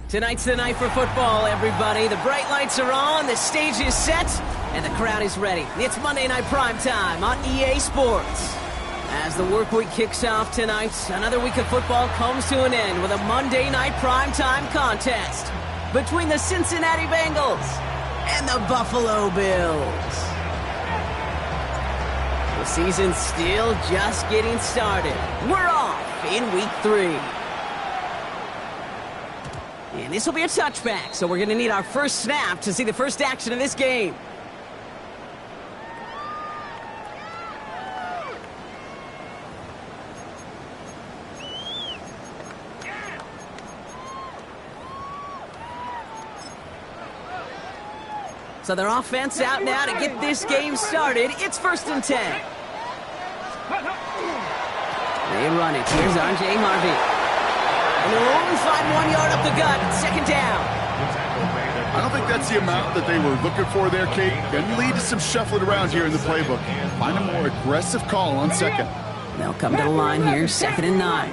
Tonight's the night for football, everybody. The bright lights are on, the stage is set, and the crowd is ready. It's Monday Night Primetime on EA Sports. As the work week kicks off tonight, another week of football comes to an end with a Monday Night Primetime contest between the Cincinnati Bengals and the Buffalo Bills. The season's still just getting started. We're off in week 3. And this will be a touchback, so we're going to need our first snap to see the first action of this game. So their offense out now to get this game started. It's 1st and 10. They run it. Here's R.J. Harvey. And they'll only find 1 yard up the gut. 2nd down. I don't think that's the amount that they were looking for there, Kate. Going to lead to some shuffling around here in the playbook. Find a more aggressive call on 2nd. They'll come to the line here, 2nd and 9.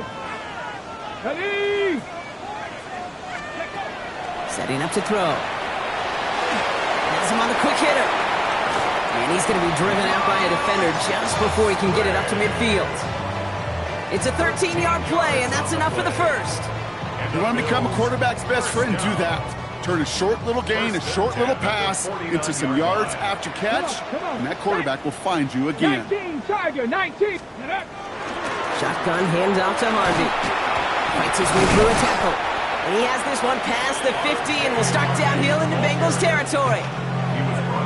Setting up to throw. Has him on the quick hitter. And he's going to be driven out by a defender just before he can get it up to midfield. It's a 13-yard play, and that's enough for the first. You want to become a quarterback's best friend, do that. Turn a short little gain, a short little pass into some yards after catch, and that quarterback will find you again. 19, Tiger, 19. Shotgun handoff to Harvey. Fights his way through a tackle. And he has this one past the 50 and will start downhill into Bengals territory.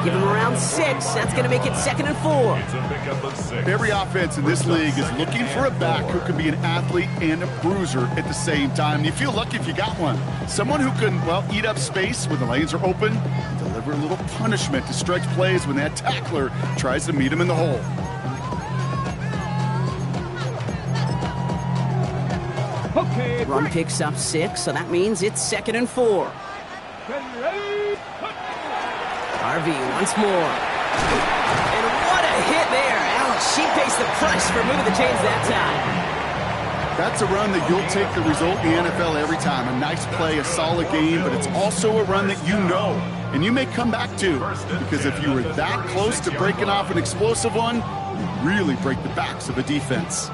Give him around 6. That's going to make it 2nd and 4. Every offense in this league is looking for a back who can be an athlete and a bruiser at the same time. You feel lucky if you got one. Someone who can, well, eat up space when the lanes are open, and deliver a little punishment to stretch plays when that tackler tries to meet him in the hole. Okay, Run picks up 6, so that means it's 2nd and 4. Harvey once more. And what a hit there. Alex, she pays the price for moving the chains that time. That's a run that you'll take the result in the NFL every time. A nice play, a solid game, but it's also a run that you know, and you may come back to. Because if you were that close to breaking off an explosive one, you really break the backs of a defense.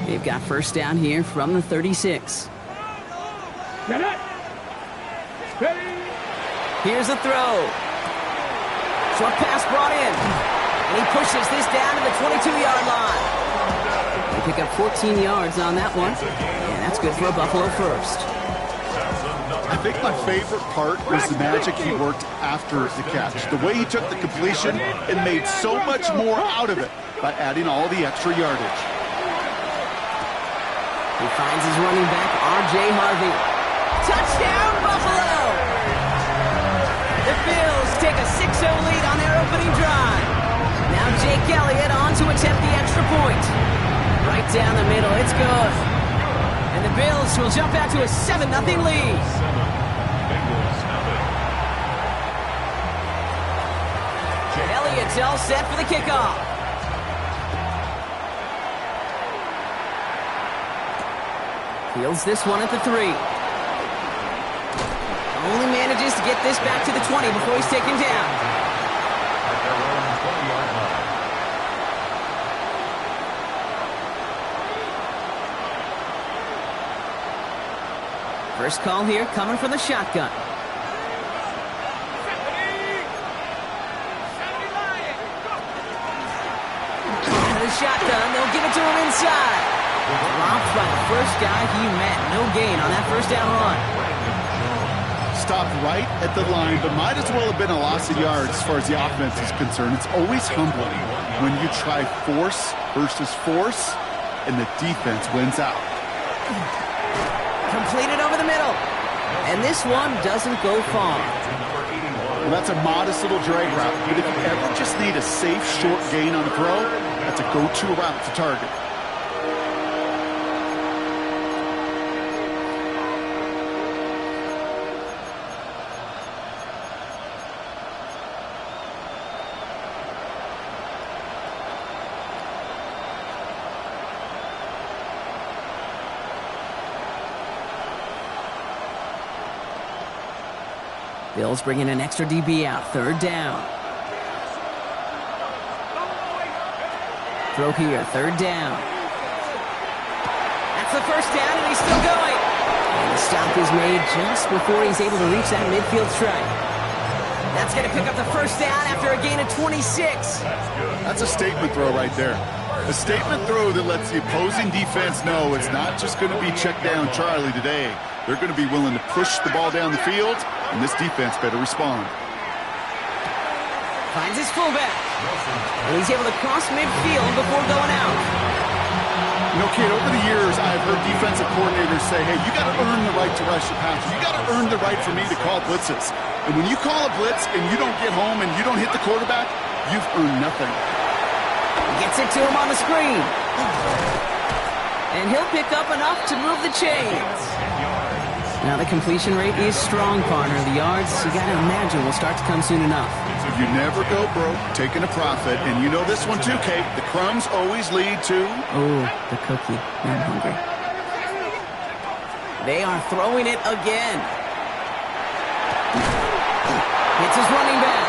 They've got first down here from the 36. Get it. Steady. Here's a throw. Short pass brought in. And he pushes this down to the 22-yard line. They pick up 14 yards on that one. And that's good for a Buffalo first. I think my favorite part was the magic he worked after the catch. The way he took the completion and made so much more out of it by adding all the extra yardage. He finds his running back, R.J. Harvey. Touchdown, Buffalo! The Bills take a 6-0 lead on their opening drive. Now Jake Elliott on to attempt the extra point. Right down the middle, it's good. And the Bills will jump out to a 7-0 lead. Elliott's all set for the kickoff. Fields this one at the 3. Only manages to get this back to the 20 before he's taken down. First call here coming from the shotgun. Out of the shotgun, they'll give it to him inside. Dropped by the first guy he met. No gain on that first down run. Stopped right at the line, but might as well have been a loss of yards as far as the offense is concerned. It's always humbling when you try force versus force, and the defense wins out. Completed over the middle. And this one doesn't go far. Well, that's a modest little drag route, but if you ever just need a safe, short gain on a throw, that's a go-to route to target. Bills bringing an extra DB out. 3rd down. Throw here. 3rd down. That's the 1st down, and he's still going. And the stop is made just before he's able to reach that midfield strike. That's going to pick up the 1st down after a gain of 26. That's a statement throw right there. A statement throw that lets the opposing defense know it's not just going to be check down Charlie today. They're going to be willing to push the ball down the field, and this defense better respond. Finds his fullback. And he's able to cross midfield before going out. You know, Kate, over the years, I've heard defensive coordinators say, hey, you got to earn the right to rush your passer. You got to earn the right for me to call blitzes. And when you call a blitz and you don't get home and you don't hit the quarterback, you've earned nothing. Gets it to him on the screen. And he'll pick up enough to move the chains. Now the completion rate is strong, partner. The yards, you got to imagine, will start to come soon enough. You never go broke taking a profit. And you know this one too, Kate. The crumbs always lead to... Oh, the cookie. I'm hungry. They are throwing it again. It's his running back.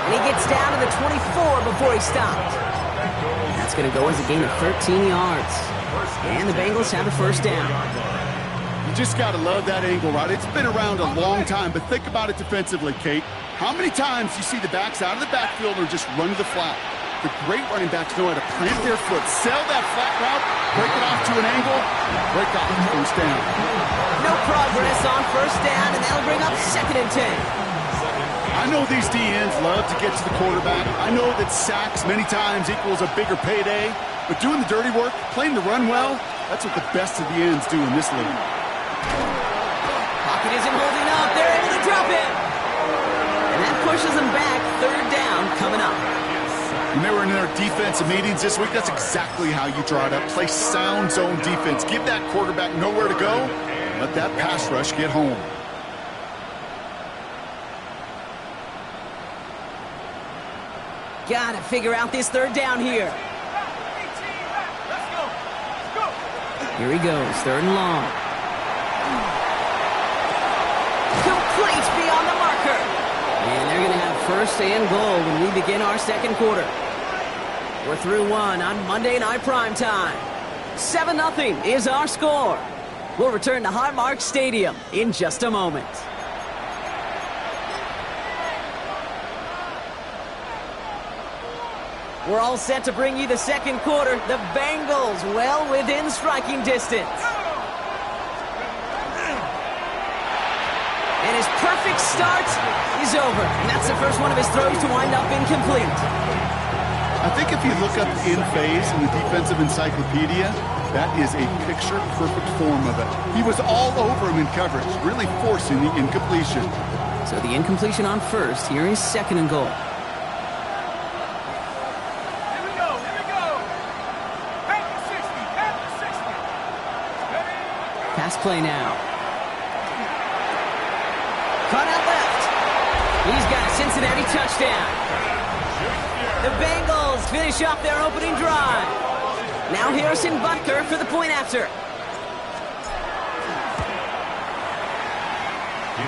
And he gets down to the 24 before he stopped. That's going to go as a gain of 13 yards. And the Bengals have a 1st down. You just got to love that angle, right? It's been around a long time, but think about it defensively, Kate. How many times you see the backs out of the backfield or just run to the flat? The great running backs know how to plant their foot, sell that flat route, break it off to an angle, break off the 1st down. No progress on 1st down, and that'll bring up 2nd and 10. I know these DNs love to get to the quarterback. I know that sacks many times equals a bigger payday, but doing the dirty work, playing the run well, that's what the best of the ends do in this league. Pocket isn't holding up. They're able to drop it. And that pushes them back. 3rd down coming up. When they were in their defensive meetings this week, that's exactly how you draw it up. Play sound zone defense. Give that quarterback nowhere to go. And let that pass rush get home. Gotta figure out this 3rd down here. Here he goes. 3rd and long. Complete beyond the marker. And they're going to have 1st and goal when we begin our 2nd quarter. We're through 1 on Monday Night Primetime. 7-0 is our score. We'll return to Highmark Stadium in just a moment. We're all set to bring you the 2nd quarter. The Bengals well within striking distance. And his perfect start is over. And that's the first one of his throws to wind up incomplete. I think if you look up in phase in the defensive encyclopedia, that is a picture-perfect form of it. He was all over him in coverage, really forcing the incompletion. So the incompletion on 1st. Here is 2nd and goal. Pass play now. Cut out left. He's got a Cincinnati touchdown. The Bengals finish off their opening drive. Now Harrison Butker for the point after.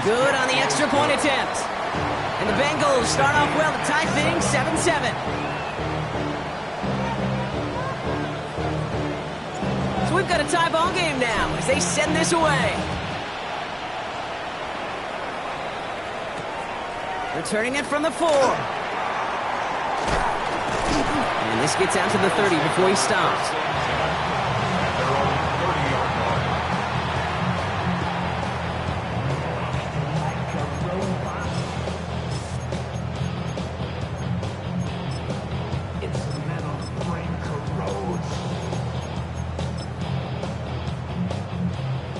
Good on the extra point attempt. And the Bengals start off well to tie things 7-7. So we've got a tie ball game now as they send this away. Returning it from the 4. And this gets out to the 30 before he stops.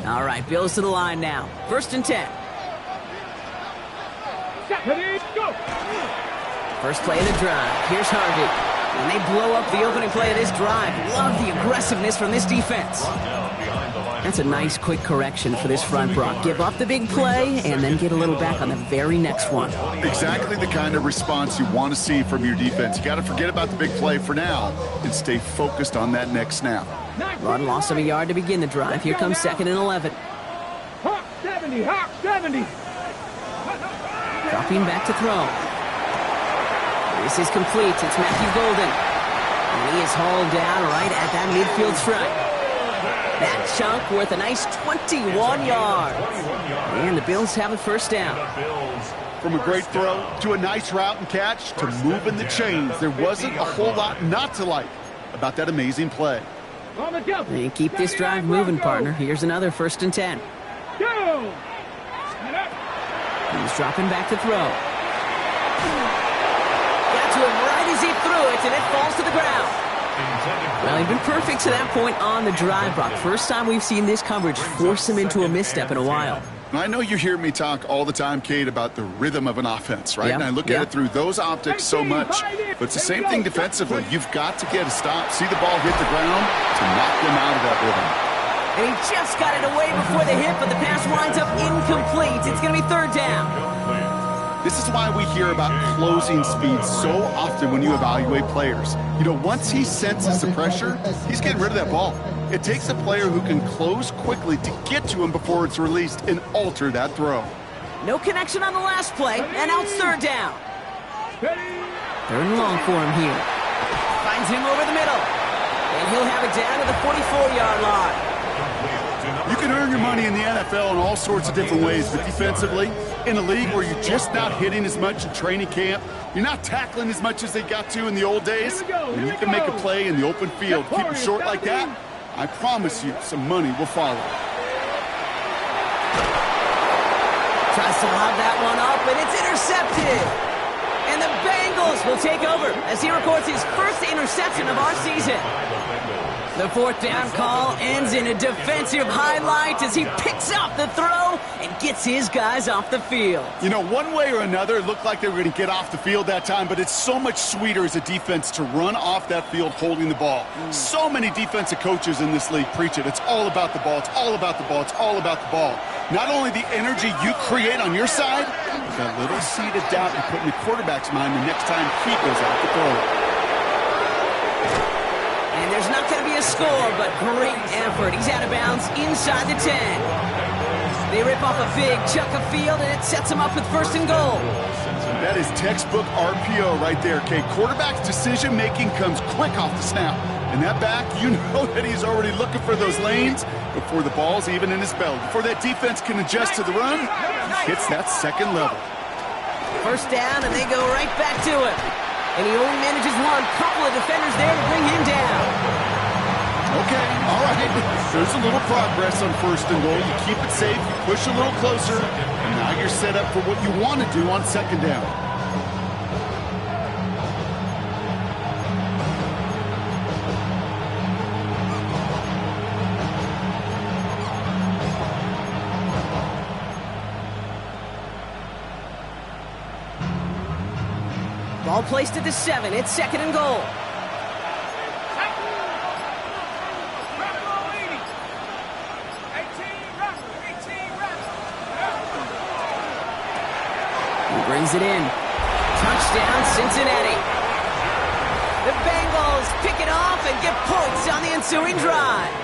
All right, Bills to the line now. 1st and 10. Go. First play of the drive. Here's Harvey. And they blow up the opening play of this drive. Love the aggressiveness from this defense. That's a nice, quick correction for this front, Brock. Give up the big play and then get a little back on the very next one. Exactly the kind of response you want to see from your defense. You got to forget about the big play for now and stay focused on that next snap. Run loss of a yard to begin the drive. Here comes 2nd and 11. Hawk 70, Hawk 70. Dropping back to throw. This is complete. It's Matthew Golden. And he is hauled down right at that midfield stripe. That chunk worth a nice 21 yards. And the Bills have a first down. From a great throw to a nice route and catch to moving the chains, there wasn't a whole lot not to like about that amazing play. And keep this drive moving, partner. Here's another 1st and 10. Go! He's dropping back to throw. Got to him right as he threw it, and it falls to the ground. Well, he's been perfect to that point on the drive, Brock. First time we've seen this coverage force him into a misstep in a while. I know you hear me talk all the time, Kate, about the rhythm of an offense, right? Yep, And I look at it through those optics so much. But it's the same thing defensively. You've got to get a stop, see the ball hit the ground to knock them out of that rhythm. And he just got it away before the hit, but the pass winds up incomplete. It's going to be 3rd down. This is why we hear about closing speed so often when you evaluate players. You know, once he senses the pressure, he's getting rid of that ball. It takes a player who can close quickly to get to him before it's released and alter that throw. No connection on the last play, and now it's 3rd down. 3rd and long for him here. Finds him over the middle. And he'll have it down to the 44-yard line. You can earn your money in the NFL in all sorts of different ways, but defensively, in a league where you're just not hitting as much in training camp, you're not tackling as much as they got to in the old days, and you can make a play in the open field, keep it short like that, I promise you some money will follow. Tries to lob that one up, and it's intercepted. And the Bengals will take over as he records his first interception of our season. The 4th down call ends in a defensive highlight as he picks up the throw and gets his guys off the field. You know, one way or another, it looked like they were going to get off the field that time, but it's so much sweeter as a defense to run off that field holding the ball. So many defensive coaches in this league preach it. It's all about the ball. It's all about the ball. It's all about the ball. Not only the energy you create on your side, but that little seed of doubt you put in the quarterback's mind the next time he goes out to throw it. And there's not going to be a score, but great effort. He's out of bounds inside the 10. They rip off a big chunk of field, and it sets him up with 1st and goal. That is textbook RPO right there, Kate. Quarterback's decision-making comes quick off the snap. And that back, you know that he's already looking for those lanes before the ball's even in his belly. Before that defense can adjust to the run, he hits that 2nd level. 1st down, and they go right back to him. And he only manages one. Couple of defenders there to bring him down. Okay, all right. There's a little progress on 1st and goal. You keep it safe, you push a little closer, and now you're set up for what you want to do on 2nd down. Ball placed at the 7. It's 2nd and goal. He brings it in. Touchdown, Cincinnati. The Bengals pick it off and get points on the ensuing drive.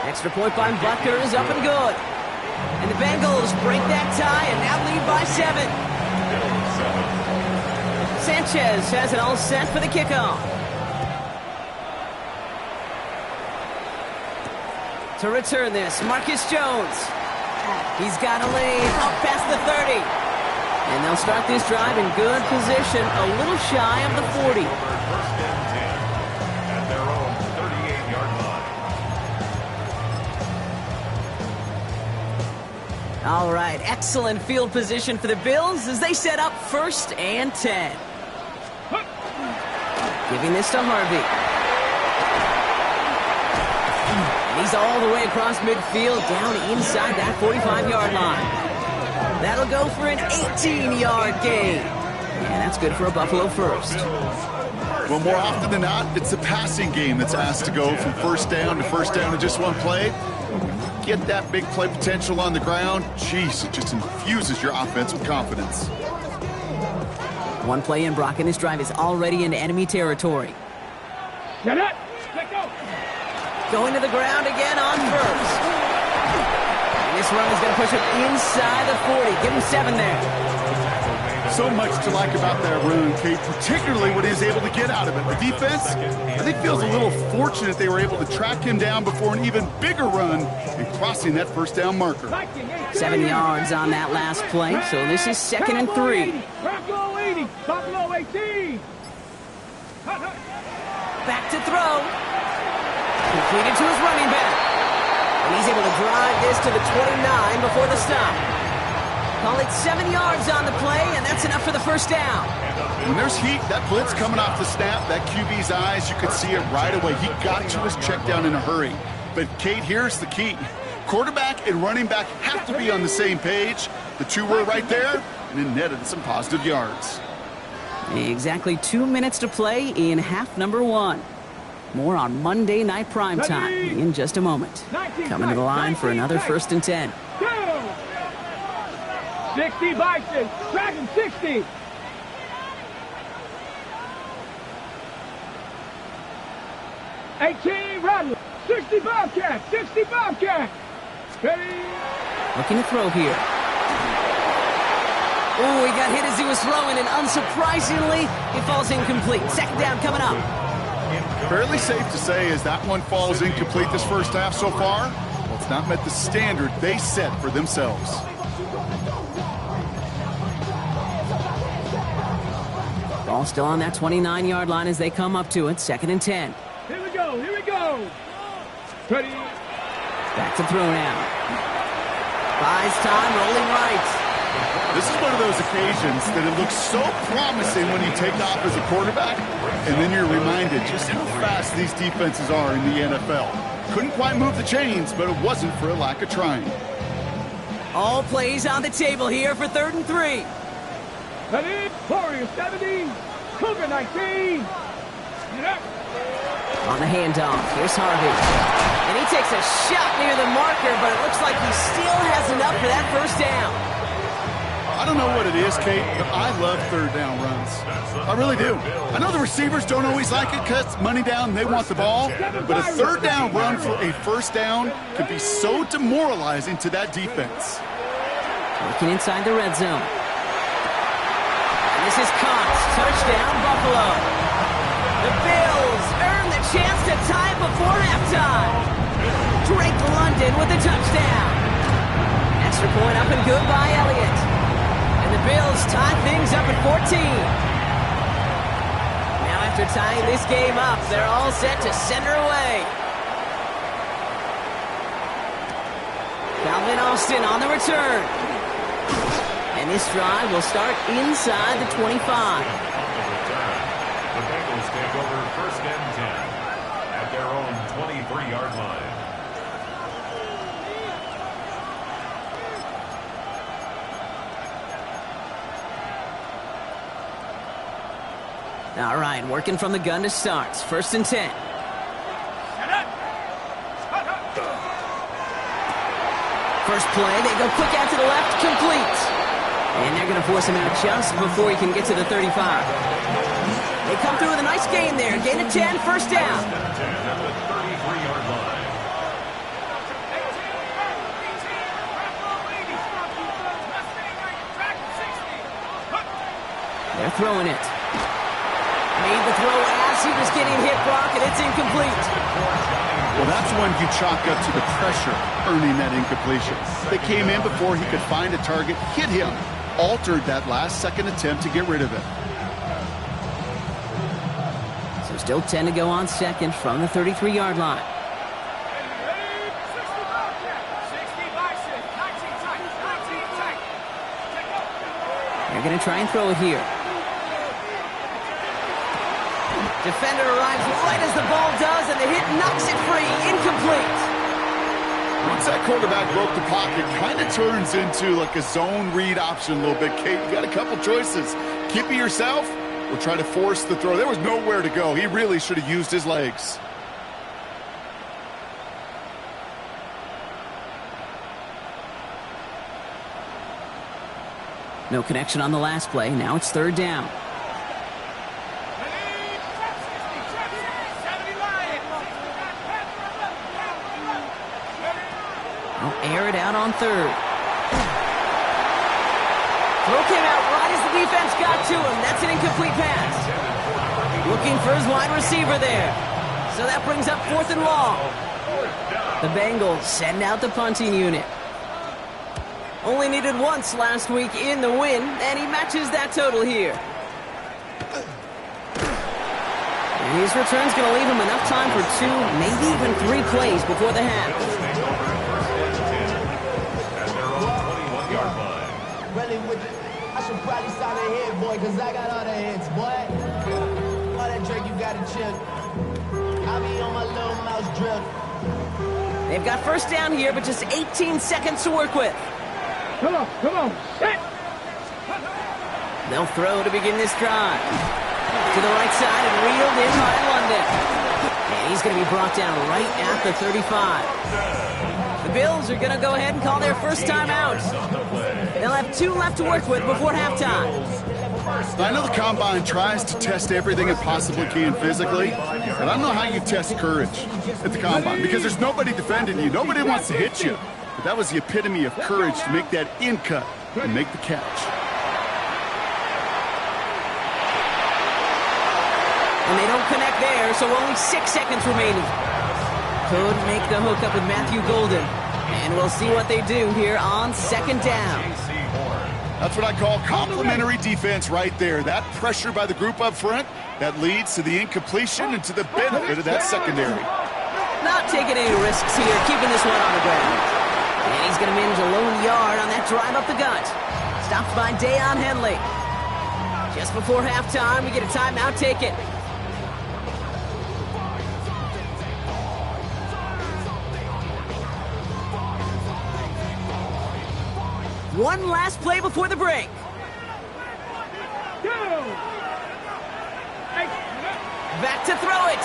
Extra point by Butker is up and good. And the Bengals break that tie and now lead by 7. Sanchez has it all set for the kickoff. To return this, Marcus Jones. He's got a lane up past the 30. And they'll start this drive in good position, a little shy of the 40. At their own 38-yard line. All right, excellent field position for the Bills as they set up 1st and 10. Giving this to Harvey. And he's all the way across midfield, down inside that 45-yard line. That'll go for an 18-yard gain. And that's good for a Buffalo first. Well, more often than not, it's the passing game that's asked to go from 1st down to 1st down in just one play. Get that big play potential on the ground, geez, it just infuses your offense with confidence. One play in, Brock, and this drive is already into enemy territory. Get it. Let go. Going to the ground again on 1st. And this run is going to push him inside the 40. Give him 7 there. So much to like about that run, Kate, particularly what he's able to get out of it. The defense, I think, feels a little fortunate they were able to track him down before an even bigger run and crossing that first down marker. 7 yards on that last play, so this is 2nd and 3. Buffalo 80, Buffalo 18. Back to throw. Completed to his running back. And he's able to drive this to the 29 before the stop. Call it 7 yards on the play, and that's enough for the first down. When there's heat, that blitz coming off the snap, that QB's eyes, you could see it right away. He got to his check down in a hurry. But, Kate, here's the key. Quarterback and running back have to be on the same page. The two were right there, and it netted some positive yards. Exactly 2 minutes to play in half number 1. More on Monday Night Primetime in just a moment. Coming to the line for another 1st and 10. 60 Bison, Dragon 60. Rattler, 60 Bobcat, 60 Bobcat. Ready? Looking to throw here. Oh, he got hit as he was throwing, and unsurprisingly, he falls incomplete. 2nd down coming up. Fairly safe to say as that one falls incomplete this first half so far, well, it's not met the standard they set for themselves. Ball still on that 29-yard line as they come up to it. 2nd and 10. Here we go, here we go. Ready? Back to throw now. Buys time, rolling right. This is one of those occasions that it looks so promising when you take off as a quarterback, and then you're reminded just how fast these defenses are in the NFL. Couldn't quite move the chains, but it wasn't for a lack of trying. All plays on the table here for 3rd and 3. Ready? Warrior 70, Cougar 19. Get up. On the handoff, here's Harvey. And he takes a shot near the marker, but it looks like he still has enough for that 1st down. I don't know what it is, Kate, but I love 3rd down runs. I really do. I know the receivers don't always like it because money down, they want the ball. But a 3rd down run for a 1st down can be so demoralizing to that defense. Looking inside the red zone. And this is caught. Touchdown, Buffalo. The Bills earn the chance to tie before halftime. Drake London with the touchdown. Extra point up and good by Elliott. And the Bills tie things up at 14. Now after tying this game up, they're all set to send her away. Calvin Austin on the return. And this drive will start inside the 25. The Bengals take over 1st and 10 at their own 23-yard line. All right, working from the gun to start. 1st and 10. First play, they go quick out to the left, complete. And they're going to force him out just before he can get to the 35. They come through with a nice gain there. Gain of 10, 1st down. They're throwing it. Made the throw as he was getting hit, Brock, and it's incomplete. Well, that's one you chalk up to the pressure earning that incompletion. They came in before he could find a target, hit him, altered that last-second attempt to get rid of it. So still 10 to go on 2nd from the 33-yard line. They're going to try and throw it here. Defender arrives right as the ball does, and the hit knocks it free. Incomplete. Once that quarterback broke the pocket, kind of turns into like a zone read option a little bit. Kate, you got a couple choices. Keep it yourself or try to force the throw. There was nowhere to go. He really should have used his legs. No connection on the last play. Now it's 3rd down. They'll air it out on third. Throw came out right as the defense got to him. That's an incomplete pass. Looking for his wide receiver there. So that brings up 4th and long. The Bengals send out the punting unit. Only needed once last week in the win, and he matches that total here. And his return's going to leave him enough time for 2, maybe even 3 plays before the half. I should probably start a hit, boy, because I got all the hits, boy. All that drink you got to chill. I'll be on my little mouse drip. They've got first down here, but just 18 seconds to work with. Come on, set. They'll throw to begin this drive. To the right side and reeled in by London. And he's going to be brought down right at the 35. The Bills are going to go ahead and call their first timeout. They'll have 2 left to work with before halftime. I know the Combine tries to test everything it possibly can physically, but I don't know how you test courage at the Combine because there's nobody defending you. Nobody wants to hit you. But that was the epitome of courage to make that in cut and make the catch. And they don't connect there, so only 6 seconds remaining. Could make the hookup with Matthew Golden. And we'll see what they do here on 2nd down. That's what I call complimentary defense right there. That pressure by the group up front, that leads to the incompletion and to the benefit of that secondary. Not taking any risks here, keeping this one on the ground. And he's going to manage a lone yard on that drive up the gut. Stopped by Deion Henley. Just before halftime, we get a timeout taken. One last play before the break. Back to throw it.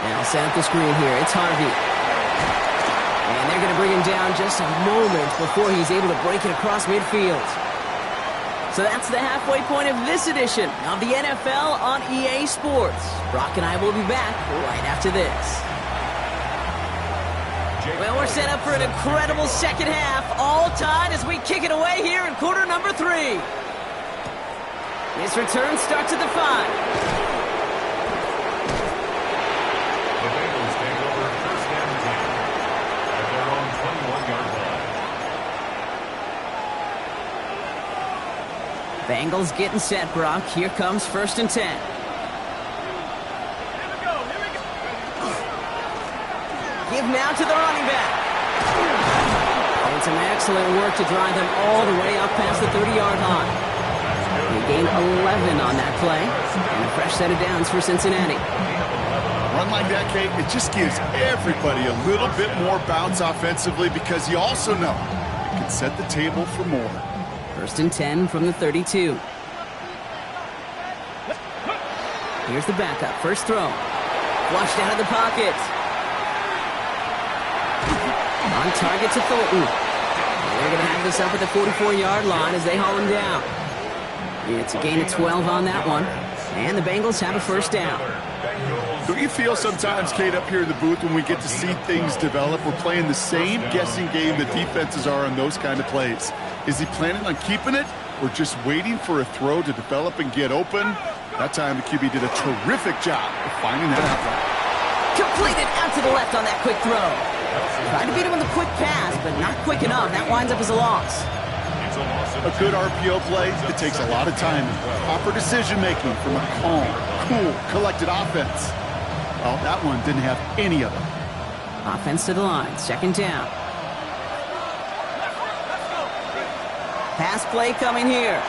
Now set up the screen here. It's Harvey. And they're going to bring him down just a moment before he's able to break it across midfield. So that's the halfway point of this edition of the NFL on EA Sports. Brock and I will be back right after this. Well, we're set up for an incredible second half. All tied as we kick it away here in quarter number 3. This return starts at the 5. The Bengals take over first and 10 at their own 21-yard line. Bengals getting set, Brock. Here comes 1st and 10. Give now to the running back. And some excellent work to drive them all the way up past the 30-yard line. They gained 11 on that play. And a fresh set of downs for Cincinnati. Run like that, Kate, it just gives everybody a little bit more bounce offensively because you also know it can set the table for more. 1st and 10 from the 32. Here's the backup. First throw. Flushed out of the pocket. On target to Thornton. And they're going to have this up at the 44-yard line as they haul him down. It's a gain of 12 on that one. And the Bengals have a first down. Don't you feel sometimes, Kate, up here in the booth when we get to see things develop, we're playing the same guessing game that defenses are on those kind of plays? Is he planning on keeping it or just waiting for a throw to develop and get open? That time the QB did a terrific job of finding that outlet. Completed out to the left on that quick throw. Tried to beat him with a quick pass, but not quick enough. That winds up as a loss. A good RPO play, it takes a lot of timing. Proper decision-making from a calm, cool, collected offense. Well, that one didn't have any of it. Offense to the line. 2nd down. Pass play coming here.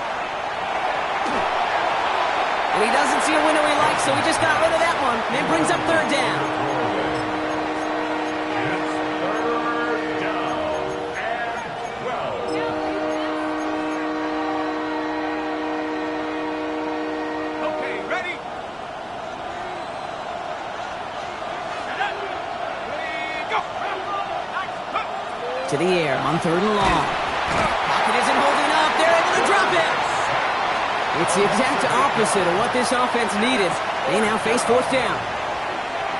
And he doesn't see a window he likes, so he just got rid of that one. And it brings up 3rd down. To the air on 3rd and long. Pocket isn't holding up. They're able to drop it. It's the exact opposite of what this offense needed. They now face 4th down.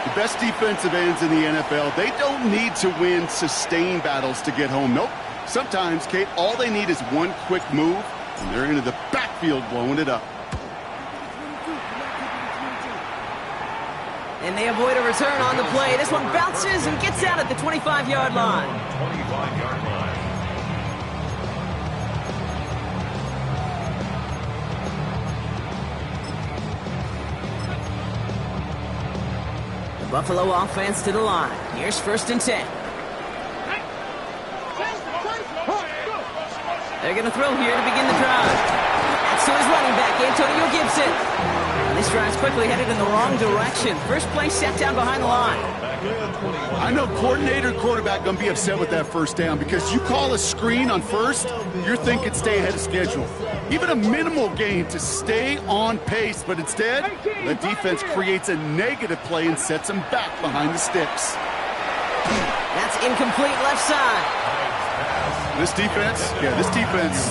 The best defensive ends in the NFL, they don't need to win sustained battles to get home. Nope. Sometimes, Kate, all they need is one quick move, and they're into the backfield blowing it up. And they avoid a return on the play. This one bounces and gets out at the 25-yard line. 25-yard line. The Buffalo offense to the line. Here's 1st and 10. They're going to throw here to begin the drive. That's to his running back, Antonio Gibson. And this drive's quickly headed in the wrong direction. First play set down behind the line. I know coordinator and quarterback going to be upset with that first down because you call a screen on first, you're thinking stay ahead of schedule. Even a minimal gain to stay on pace, but instead, the defense creates a negative play and sets them back behind the sticks. That's incomplete left side. This defense,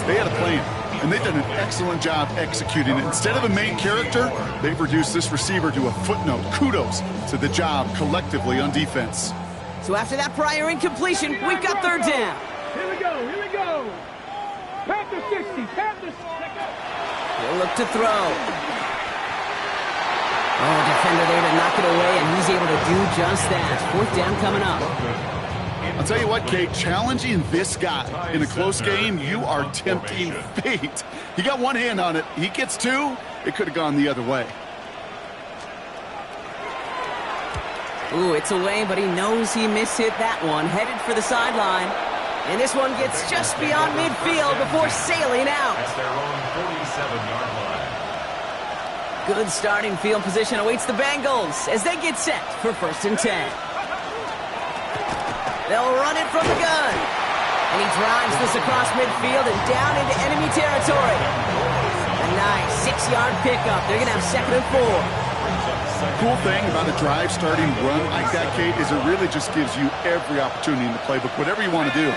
they had a plan, and they've done an excellent job executing it. Instead of a main character, they've reduced this receiver to a footnote. Kudos to the job collectively on defense. So after that prior incompletion, we've got 3rd down. Here we go. Panther 60, Panther 60. He'll look to throw. Oh, defender there to knock it away, and he's able to do just that. 4th down coming up. I'll tell you what, Kate, challenging this guy in a close game, you are tempting fate. He got one hand on it. He gets 2, it could have gone the other way. Ooh, it's away, but he knows he mishit that one. Headed for the sideline. And this one gets just beyond midfield before sailing out. At their own 47-yard line. Good starting field position awaits the Bengals as they get set for 1st and 10. They'll run it from the gun. And he drives this across midfield and down into enemy territory. A nice 6-yard pickup. They're going to have 2nd and 4. Cool thing about a drive starting run like that, Kate, is it really just gives you every opportunity in the playbook, whatever you want to do.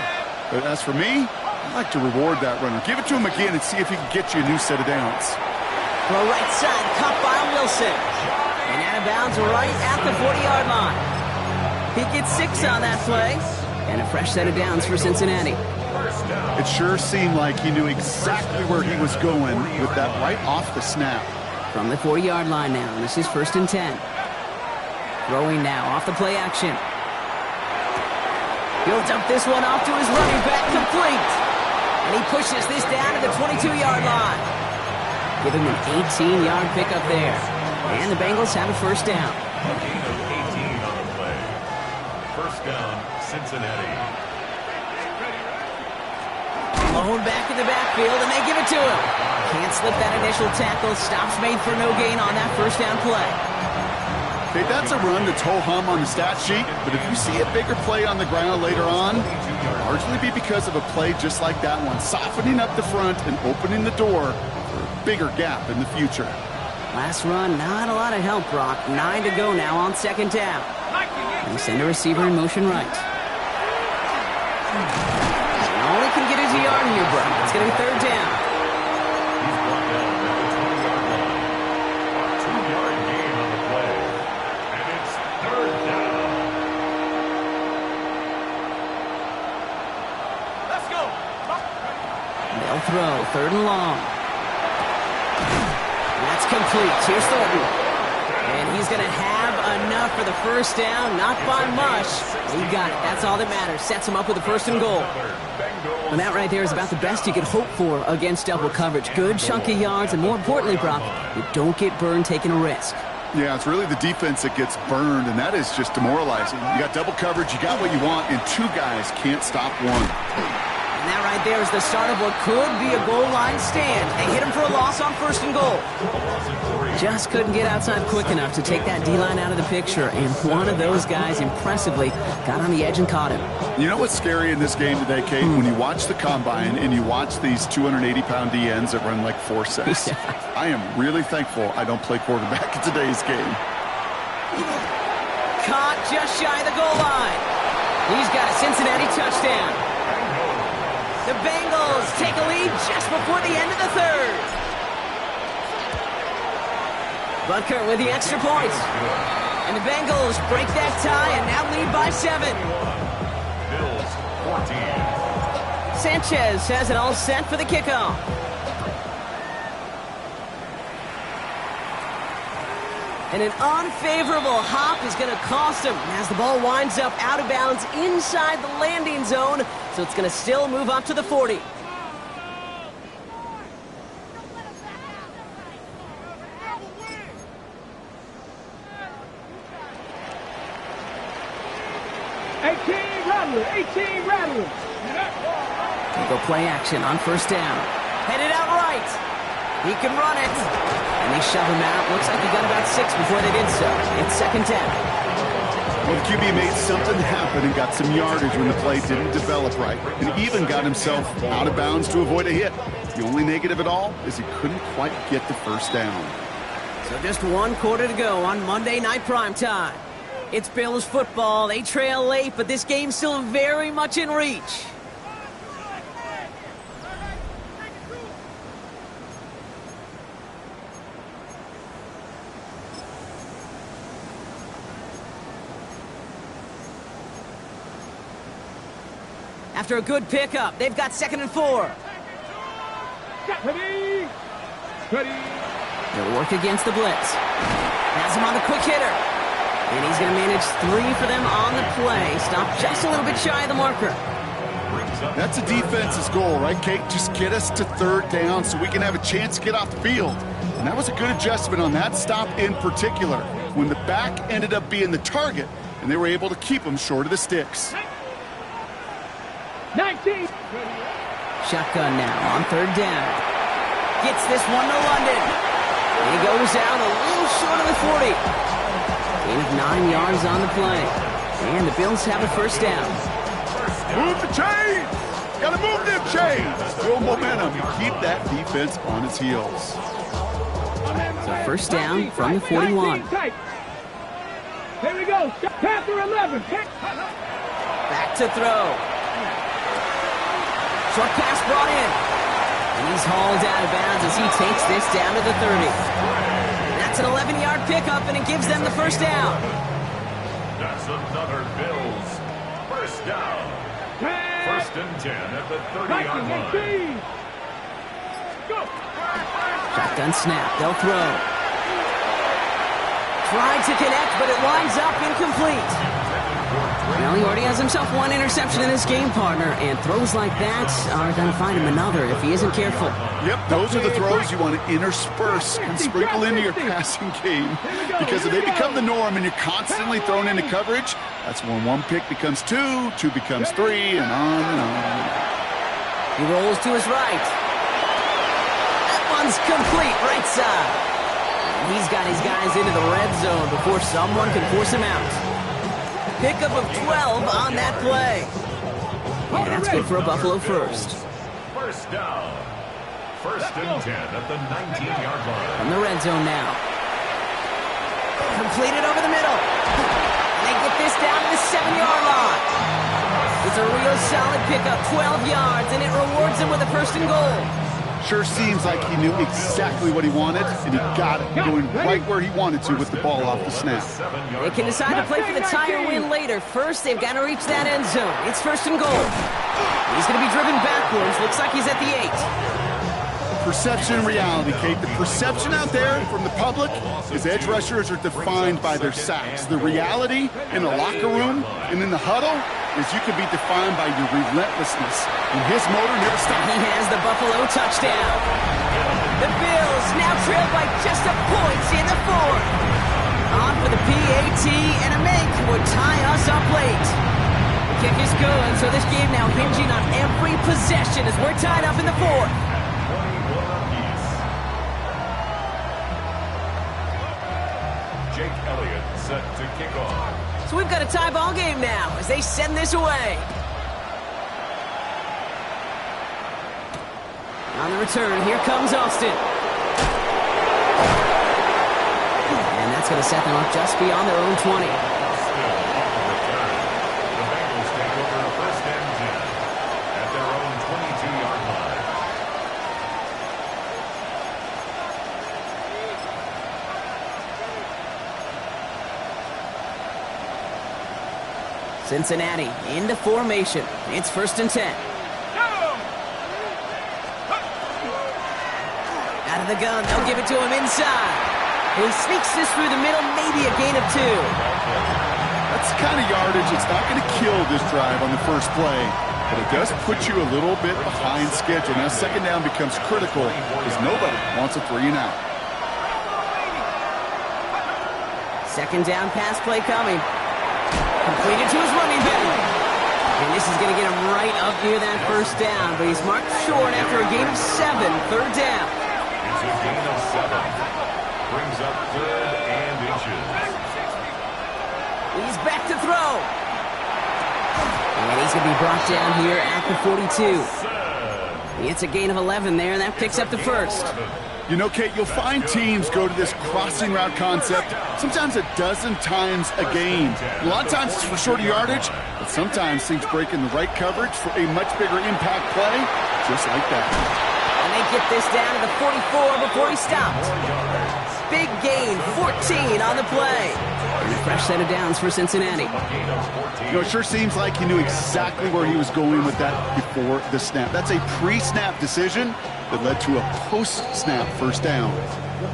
But as for me, I'd like to reward that runner. Give it to him again and see if he can get you a new set of downs. The right side, caught by Wilson. And out of bounds right at the 40-yard line. He gets 6 on that play. And a fresh set of downs for Cincinnati. It sure seemed like he knew exactly where he was going with that right off the snap. From the 40-yard line now, this is 1st and 10. Throwing now off the play action. He'll dump this one off to his running back, complete. And he pushes this down to the 22-yard line. Give him an 18-yard pickup there. And the Bengals have a 1st down. A gain of 18 on the play. 1st down, Cincinnati. Blown back in the backfield, and they give it to him. Can't slip that initial tackle. Stops made for no gain on that 1st down play. Okay, that's a run that's ho-hum on the stat sheet, but if you see a bigger play on the ground later on, it'll largely be because of a play just like that one, softening up the front and opening the door for a bigger gap in the future. Last run, not a lot of help, Brock. 9 to go now on 2nd down. They send a receiver in motion right. Only can get his yard here, Brock. It's going to be 3rd down. He's brought down at the 20-yard line. A 2-yard gain on the play. And it's 3rd down. Let's go. They'll throw 3rd and long. That's complete. Here's Thornton. And he's going to have enough for the 1st down. Not by much. He got it. That's all that matters. Sets him up with a 1st and goal. And that right there is about the best you could hope for against double coverage. Good chunky yards, and more importantly, Brock, you don't get burned taking a risk. Yeah, it's really the defense that gets burned, and that is just demoralizing. You got double coverage, you got what you want, and 2 guys can't stop one. And that right there is the start of what could be a goal line stand. They hit him for a loss on 1st and goal. Just couldn't get outside quick enough to take that D-line out of the picture, and one of those guys impressively got on the edge and caught him. You know what's scary in this game today, Kate? When you watch the combine and you watch these 280-pound DNs that run like 4.6. Yeah. I am really thankful I don't play quarterback in today's game. Caught just shy of the goal line. He's got a Cincinnati touchdown. The Bengals take a lead just before the end of the 3rd. Butker with the extra point. And the Bengals break that tie and now lead by 7. Bills 14. Sanchez has it all set for the kickoff. And an unfavorable hop is going to cost him as the ball winds up out of bounds inside the landing zone. So it's going to still move up to the 40. Rattler. They go play action on first down. Headed out right. He can run it. And they shove him out. Looks like he got about 6 before they did so. It's second down. Well, the QB made something happen and got some yardage when the play didn't develop right, and even got himself out of bounds to avoid a hit. The only negative at all is he couldn't quite get the first down. So just 1 quarter to go on Monday Night Primetime. It's Bills football. They trail late, but this game's still very much in reach. After a good pickup, they've got 2nd and 4. Ready. They'll work against the blitz. Has him on the quick hitter. And he's going to manage 3 for them on the play. Stop just a little bit shy of the marker. That's a defense's goal, right, Kate? Just get us to 3rd down so we can have a chance to get off the field. And that was a good adjustment on that stop in particular, when the back ended up being the target, and they were able to keep him short of the sticks. 19. Shotgun now on 3rd down. Gets this one to London. He goes out a little short of the 40. Gain of 9 yards on the play. And the Bills have a first down. Move the chains! Gotta move them chains! Build momentum and keep that defense on its heels. So first down from the 41. Here we go. Panther 11. Back to throw. Short pass brought in. And he's hauled out of bounds as he takes this down to the 30. That's an 11-yard pickup, and it gives them the first down. That's another Bills first down. 1st and 10 at the 30-yard line. Shotgun snap. They'll throw. Tried to connect, but it winds up incomplete. Well, he already has himself 1 interception in his game, partner, and throws like that are going to find him another if he isn't careful. Yep, those are the throws you want to intersperse and sprinkle into your passing game, because if they become the norm and you're constantly thrown into coverage, that's when 1 pick becomes 2, 2 becomes 3, and on and on. He rolls to his right. That one's complete, right side. And he's got his guys into the red zone before someone can force him out. Pickup of 12 on that play. And that's good for a Buffalo first. First down. 1st and 10 at the 19-yard line. From the red zone now. Completed over the middle. And they get this down to the 7-yard line. It's a real solid pickup, 12 yards, and it rewards them with a 1st and goal. Sure seems like he knew exactly what he wanted, and he got it, going right where he wanted to with the ball off the snap. They can decide to play for the tie or win later. First, they've got to reach that end zone. It's 1st and goal. He's going to be driven backwards. Looks like he's at the 8. Perception and reality, Kate. The perception out there from the public is edge rushers are defined by their sacks. The reality in the locker room and in the huddle is you can be defined by your relentlessness. And his motor never stops. He has the Buffalo touchdown. The Bills now trail by just a point in the 4th. On for the PAT, and a make would tie us up late. The kick is good, so this game now hinging on every possession as we're tied up in the 4th. Jake Elliott set to kick off. So we've got a tie ball game now as they send this away. On the return, here comes Austin. And that's going to set them up just beyond their own 20. The Bengals take over 1st and 10 at their own 22-yard line. Cincinnati into formation. It's 1st and 10. Out of the gun, they'll give it to him inside. He sneaks this through the middle, maybe a gain of 2. That's the kind of yardage. It's not going to kill this drive on the first play, but it does put you a little bit behind schedule. Now, 2nd down becomes critical because nobody wants a 3-and-out. 2nd down pass play coming. Completed to his running back. And this is going to get him right up near that 1st down, but he's marked short after a gain of 7, 3rd down. It's a gain of 7. Brings up 3rd and inches. He's back to throw. And he's going to be brought down here at the 42. It's a gain of 11 there, and that picks up the 1st. You know, Kate, you'll find teams go to this crossing route concept sometimes a dozen times a game. A lot of times it's for shorter yardage, but sometimes things break in the right coverage for a much bigger impact play, just like that. And they get this down to the 44 before he stopped. Big gain, 14 on the play. And a fresh set of downs for Cincinnati. You know, it sure seems like he knew exactly where he was going with that before the snap. That's a pre-snap decision that led to a post-snap 1st down.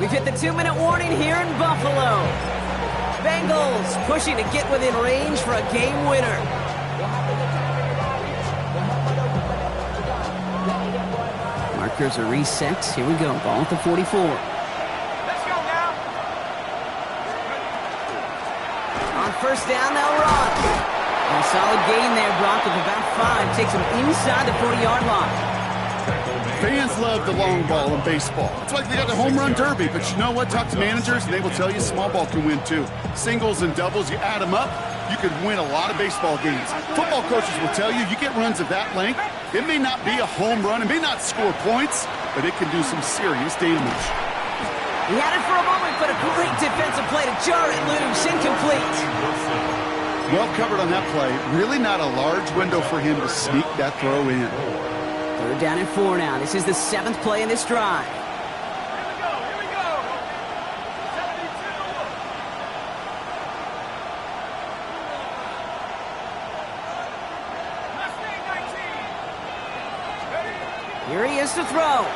We've hit the 2-minute warning here in Buffalo. Bengals pushing to get within range for a game winner. Markers are reset. Here we go. Ball at the 44. Let's go now. On 1st down, they'll run. A solid gain there, Brock, of about 5. Takes him inside the 40-yard line. Fans love the long ball in baseball. It's like they got the home run derby, but you know what? Talk to managers, and they will tell you small ball can win too. Singles and doubles, you add them up, you could win a lot of baseball games. Football coaches will tell you get runs of that length. It may not be a home run, it may not score points, but it can do some serious damage. He had it for a moment, but a great defensive play to jar it loose. Incomplete. Well covered on that play. Really not a large window for him to sneak that throw in. 3rd down and 4 now. This is the 7th play in this drive. Here we go. 72. Here he is to throw.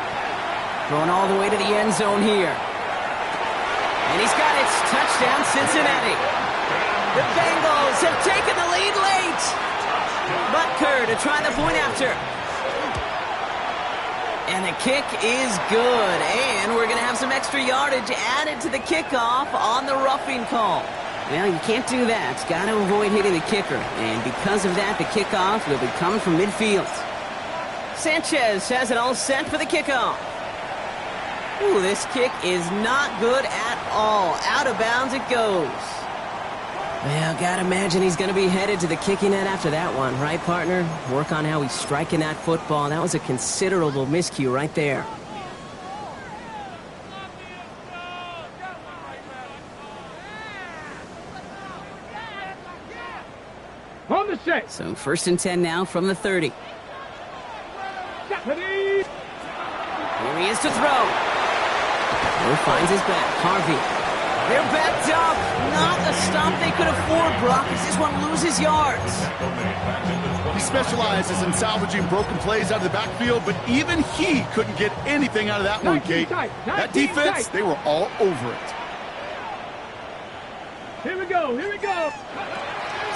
Going all the way to the end zone here. And he's got it. Touchdown, Cincinnati. The Bengals have taken the lead late. Butker to try the point after. And the kick is good. And we're going to have some extra yardage added to the kickoff on the roughing call. Well, you can't do that. Got to avoid hitting the kicker. And because of that, the kickoff will be coming from midfield. Sanchez has it all set for the kickoff. Ooh, this kick is not good at all. Out of bounds it goes. Well, gotta imagine he's going to be headed to the kicking net after that one, right, partner? Work on how he's striking that football. That was a considerable miscue right there. On the set. So 1st and 10 now from the 30. Ready. Here he is to throw. Moore finds his back. Harvey. They're backed up. Not a stop they could afford, Brock, as this one loses yards. He specializes in salvaging broken plays out of the backfield, but even he couldn't get anything out of that one, Kate. That defense, they were all over it. Here we go. Here we go.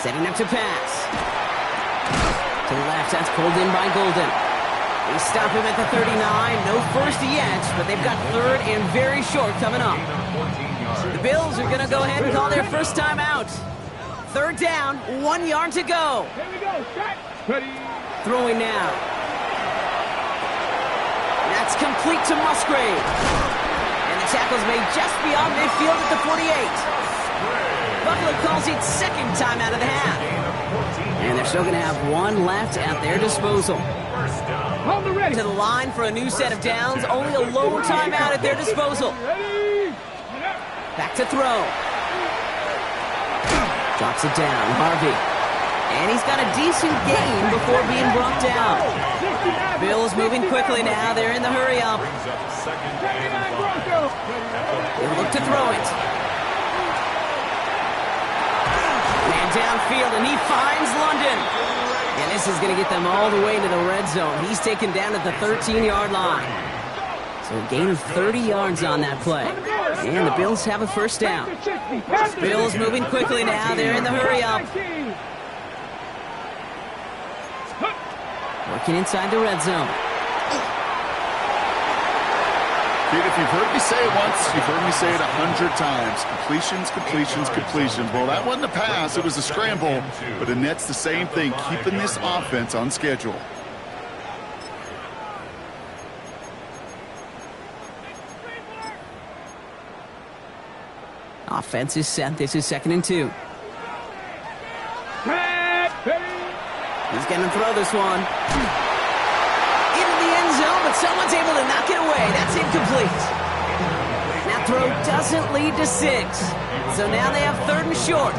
Setting up to pass. To the left, that's pulled in by Golden. They stop him at the 39. No first yet, but they've got 3rd and very short coming up. The Bills are going to go ahead and call their first time out. 3rd down, 1 yard to go. Here we go. Set. Ready. Throwing now. That's complete to Musgrave. And the tackle's made just beyond midfield at the 48. Buffalo calls it 2nd time out of the half. And they're still going to have 1 left at their disposal. On the ready. To the line for a new set of downs. Only a lone timeout at their disposal. Ready. Back to throw. Drops it down. Harvey. And he's got a decent gain before being brought down. Bills moving quickly now. They're in the hurry up. They'll look to throw it. And downfield, and he finds London. And this is going to get them all the way to the red zone. He's taken down at the 13-yard line. So a gain of 30 yards on that play. And the Bills have a first down. Bills moving quickly now. They're in the hurry-up. Working inside the red zone. Kid, if you've heard me say it once, you've heard me say it 100 times. Completions, completions, completions. Well, that wasn't a pass. It was a scramble. But the Nets, the same thing, keeping this offense on schedule. Offense is set. This is 2nd and 2. He's going to throw this one. Into the end zone, but someone's able to knock it away. That's incomplete. That throw doesn't lead to 6. So now they have 3rd and short.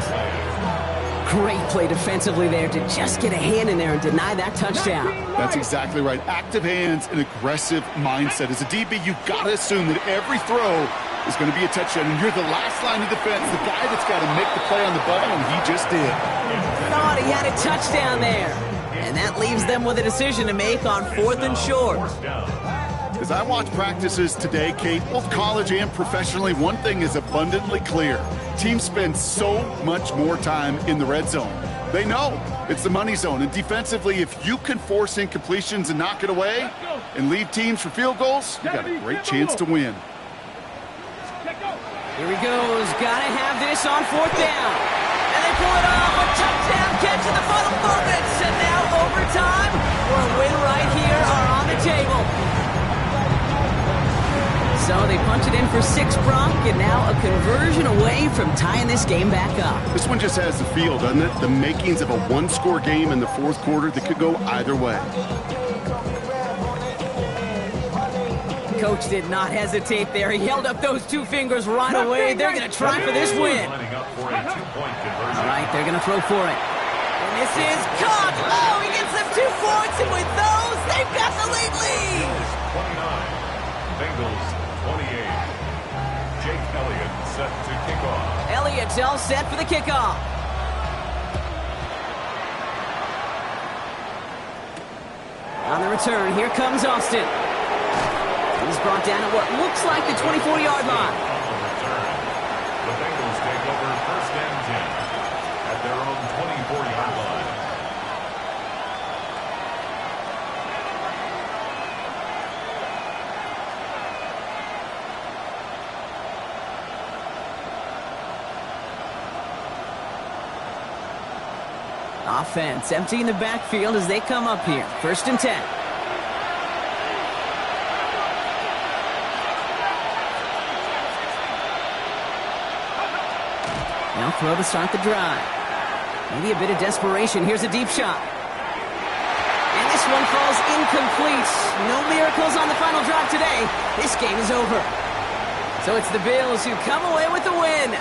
Great play defensively there to just get a hand in there and deny that touchdown. That's exactly right. Active hands and aggressive mindset. As a DB, you've got to assume that every throw is going to be a touchdown. And you're the last line of defense, the guy that's got to make the play on the button, and he just did. Thought he had a touchdown there. And that leaves them with a decision to make on 4th and short. As I watch practices today, Kate, both college and professionally, one thing is abundantly clear. Teams spend so much more time in the red zone. They know it's the money zone. And defensively, if you can force incompletions and knock it away and leave teams for field goals, you got a great chance to win. Here he goes. Got to have this on 4th down. And they pull it off. A touchdown catch in the final moments. And now overtime or a win right here are on the table. So they punch it in for 6, Brock, and now a conversion away from tying this game back up. This one just has the feel, doesn't it? The makings of a one-score game in the 4th quarter that could go either way. Coach did not hesitate there. He held up those 2 fingers right away. They're going to try for this win. All right, they're going to throw for it. And this is caught. Oh, he gets them 2 points, and with those, they've got the lead. 29, Bengals 28. Jake Elliott set to kick off. Elliott's all set for the kickoff. On the return, here comes Austin. He's brought down at what looks like the 24-yard line. The Bengals take over 1st and 10 at their own 24-yard line. Offense emptying the backfield as they come up here. 1st and 10. Now throw to start the drive. Maybe a bit of desperation. Here's a deep shot. And this one falls incomplete. No miracles on the final drive today. This game is over. So it's the Bills who come away with the win.